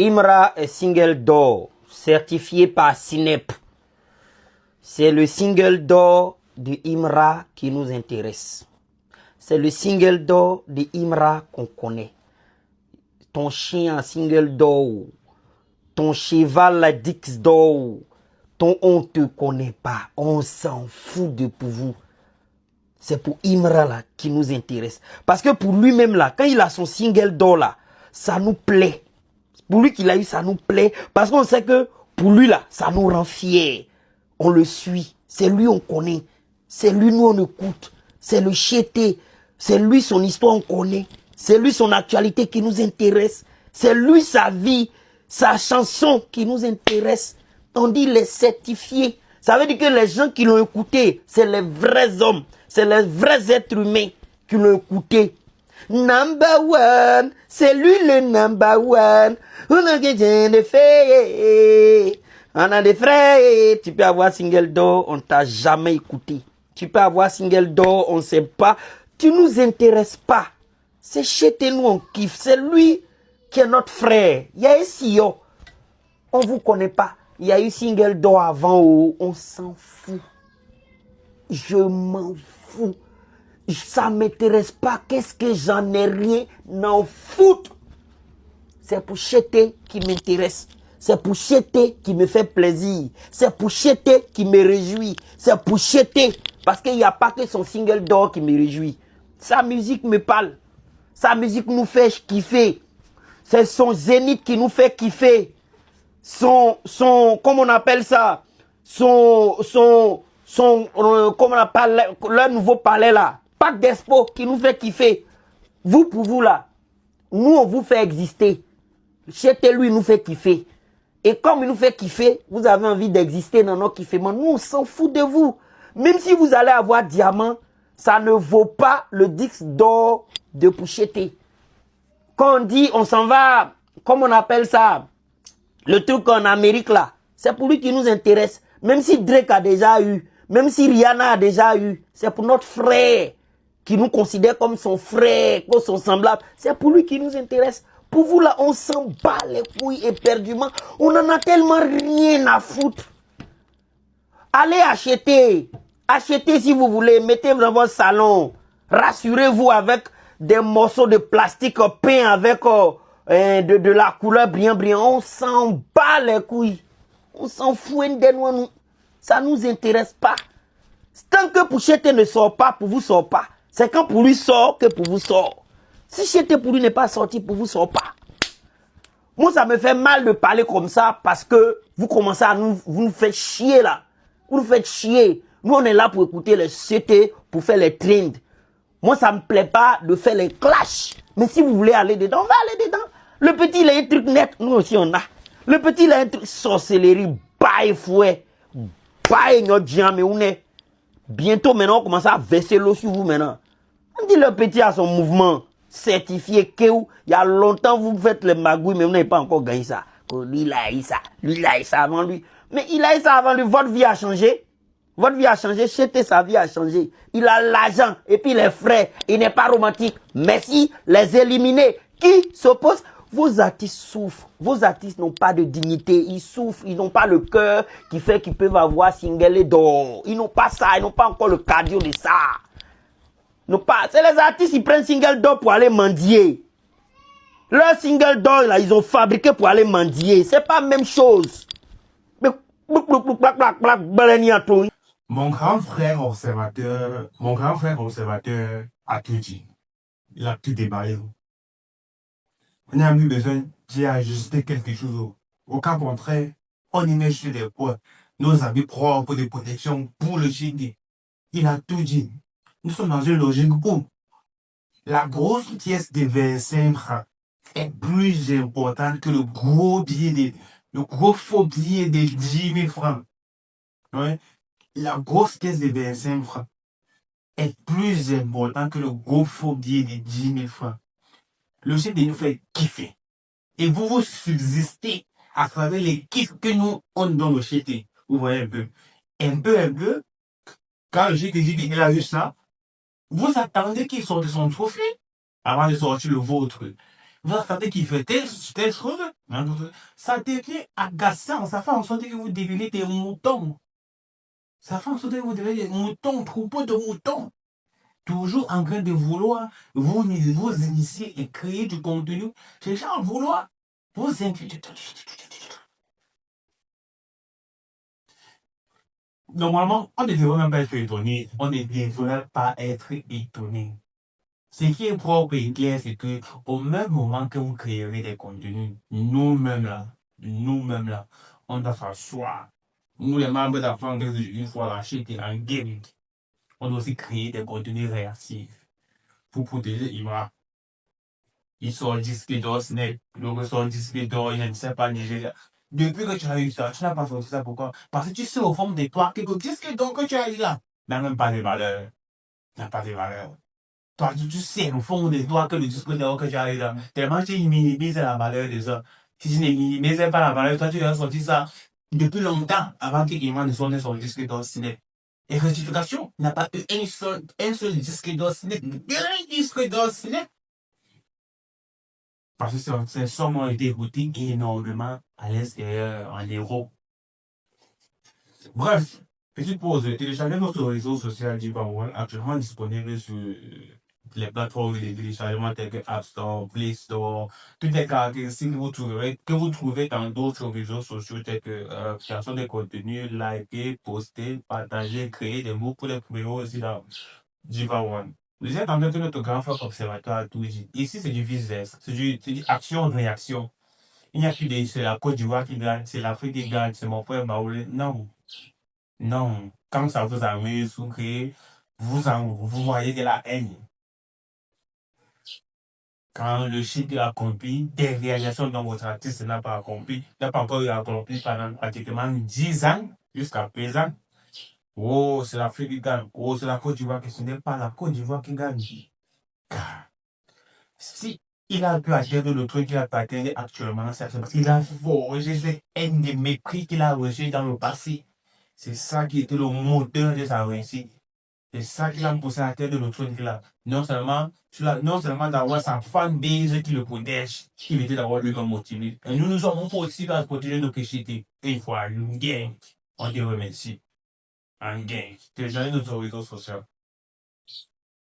Imra est single d'or, certifié par Cinep. C'est le single d'or de Imra qui nous intéresse. C'est le single d'or de Imra qu'on connaît. Ton chien single d'or, ton cheval la Dix d'or, ton on te connaît pas, on s'en fout de pour vous. C'est pour Imra là qui nous intéresse. Parce que pour lui-même là, quand il a son single d'or là, ça nous plaît. Pour lui qu'il a eu, ça nous plaît. Parce qu'on sait que pour lui là, ça nous rend fiers. On le suit. C'est lui on connaît. C'est lui nous on écoute. C'est le chété. C'est lui son histoire on connaît. C'est lui son actualité qui nous intéresse. C'est lui sa vie, sa chanson qui nous intéresse. On dit les certifiés. Ça veut dire que les gens qui l'ont écouté, c'est les vrais hommes. C'est les vrais êtres humains qui l'ont écouté. Number one, c'est lui le number one. On a des frères, on a des frères. Tu peux avoir single d'or, on t'a jamais écouté. Tu peux avoir single d'or, on sait pas. Tu nous intéresses pas. C'est chez nous on kiffe. C'est lui qui est notre frère. Il y a ici yo, on vous connaît pas. Il y a eu single d'or avant, on s'en fout. Je m'en fous. Ça m'intéresse pas. Qu'est-ce que j'en ai rien à foutre. C'est pour Chété qui m'intéresse. C'est pour Chété qui me fait plaisir. C'est pour Chété qui me réjouit. C'est pour Chété. Parce qu'il n'y a pas que son single d'or qui me réjouit. Sa musique me parle. Sa musique nous fait kiffer. C'est son zénith qui nous fait kiffer. Comment on appelle ça? Comment on appelle le nouveau palais là? Parc d'Expo qui nous fait kiffer. Vous pour vous là, nous on vous fait exister. Chété lui nous fait kiffer. Et comme il nous fait kiffer, vous avez envie d'exister dans notre kiffement. Nous on s'en fout de vous. Même si vous allez avoir diamant, ça ne vaut pas le disque d'or de Poucheté. Quand on dit on s'en va, comme on appelle ça, le truc en Amérique là, c'est pour lui qui nous intéresse. Même si Drake a déjà eu, même si Rihanna a déjà eu, c'est pour notre frère qui nous considère comme son frère, comme son semblable. C'est pour lui qui nous intéresse. Pour vous là, on s'en bat les couilles éperdument. On en a tellement rien à foutre. Allez acheter. Achetez si vous voulez. Mettez dans votre salon. Rassurez-vous avec des morceaux de plastique peints avec de la couleur brillant. On s'en bat les couilles. On s'en fout. Ça nous intéresse pas. Tant que pour Chété ne sort pas, pour vous sort pas. C'est quand pour lui sort que pour vous sort. Si Chété pour lui n'est pas sorti, pour vous sort pas. Moi, ça me fait mal de parler comme ça parce que vous commencez à vous nous faites chier là. Vous nous faites chier. Nous, on est là pour écouter les Chété, pour faire les trends. Moi, ça me plaît pas de faire les clashs. Mais si vous voulez aller dedans, on va aller dedans. Le petit, il a un truc net. Nous aussi, on a. Le petit, il a un truc sorcellerie, bail fouet, bail notre jam, mais on est. Bientôt, maintenant, on commence à verser l'eau sur vous maintenant. On dit le petit a son mouvement certifié Kéou. Il y a longtemps, vous faites les magouilles, mais vous n'avez pas encore gagné ça. Lui, il a eu ça. Lui, il a eu ça avant lui. Mais il a eu ça avant lui. Votre vie a changé. Votre vie a changé. Chété, sa vie a changé. Il a l'argent. Et puis les frais. Il n'est pas romantique. Merci. Les éliminés. Qui s'opposent? Vos artistes souffrent. Vos artistes n'ont pas de dignité. Ils souffrent. Ils n'ont pas le cœur qui fait qu'ils peuvent avoir single et d'or. Ils n'ont pas ça. Ils n'ont pas encore le cardio de ça. C'est les artistes qui prennent single d'or pour aller mendier. Leur single d'or, là, ils ont fabriqué pour aller mendier. C'est pas la même chose. Mon grand frère observateur a tout dit. Il a tout déballé. On a eu besoin d'y ajuster quelque chose. Au cas contraire, on y met sur les poids nos habits propres de protection pour le chiner. Il a tout dit. Nous sommes dans une logique où la grosse pièce de 25 francs est plus importante que le gros faux billet de 10 000 francs. Ouais. La grosse pièce de 25 francs est plus importante que le gros faux billet de 10 000 francs. Le chef de nous fait kiffer. Et vous subsistez à travers les kiffs que nous, on donne au chété. Vous voyez un peu. Un peu. Quand le chef dit qu'il a eu ça, vous attendez qu'il sorte son trophée avant de sortir le vôtre. Vous entendez qu'il fait telle chose, ça devient agaçant, ça fait en sorte que vous devenez des moutons. Ça fait en sorte que vous devenez des moutons, troupeaux de moutons. Toujours en train de vouloir vous initier et créer du contenu. C'est genre vouloir vous inviter. Normalement, on ne devrait même pas être étonné. On ne devrait pas être étonné. Ce qui est propre et clair, c'est que au même moment que vous créerez des contenus, nous-mêmes là, on doit s'asseoir. Nous, les membres d'enfants, une fois lâchés en game, on doit aussi créer des contenus réactifs pour protéger Imra. Il sort disque d'or, Snap, le sort disque d'or, il ne sait pas Nigeria. Depuis que tu as eu ça, tu n'as pas sorti ça, pourquoi? Parce que tu sais au fond de toi que le disque d'or que tu as eu là n'a même pas de valeur. N'a pas de valeur. Toi, tu sais au fond de toi que le disque d'or que tu as eu là, tellement tu minimises la valeur de ça. Si tu ne minimises pas la valeur, toi, tu as sorti ça depuis longtemps avant qu'Iman ne sorte son disque d'or Snap. Et rectification, il n'a pas eu un seul disque d'or Snap. Un disque d'or Snap. Parce que ces sommes ont été écoutées énormément à l'extérieur, en Europe. Bref, petite pause. Téléchargez notre réseau social Jiva1, actuellement disponible sur les plateformes de téléchargement telles que App Store, Play Store, toutes les caractéristiques que vous trouvez dans d'autres réseaux sociaux tels que création de contenu, liker, poster, partager, créer des mots pour les numéros aussi dans Jiva1. Vous êtes en train de notre grand frère observatoire à tout dit. Ici, c'est du vice-versa. C'est du action-réaction. Il n'y a plus de c'est la Côte d'Ivoire qui gagne, c'est l'Afrique qui gagne, c'est mon frère Maoulé. Non. Non. Quand ça vous amuse, vous créez, vous voyez de la haine. Quand le chiffre est accompli, des réalisations dont votre artiste n'a pas accompli, n'a pas encore accompli pendant pratiquement 10 ans, jusqu'à présent. Oh, c'est l'Afrique qui gagne. Oh, c'est la Côte d'Ivoire qui ce n'est pas la Côte d'Ivoire qui gagne. Car si il a pu atteindre le truc qu'il a pu atteindre actuellement, c'est parce qu'il a forgé cette haine de mépris qu'il a reçu dans le passé. C'est ça qui était le moteur de sa réussite. C'est ça qui l'a poussé à atteindre le truc là. Non seulement d'avoir sa fanbase qui le protège, qui était d'avoir lui comme motivé. Et nous sommes aussi à protéger nos péchés. Et il faut un gain. On te remercie. Un gain. Téléchargez notre réseau social.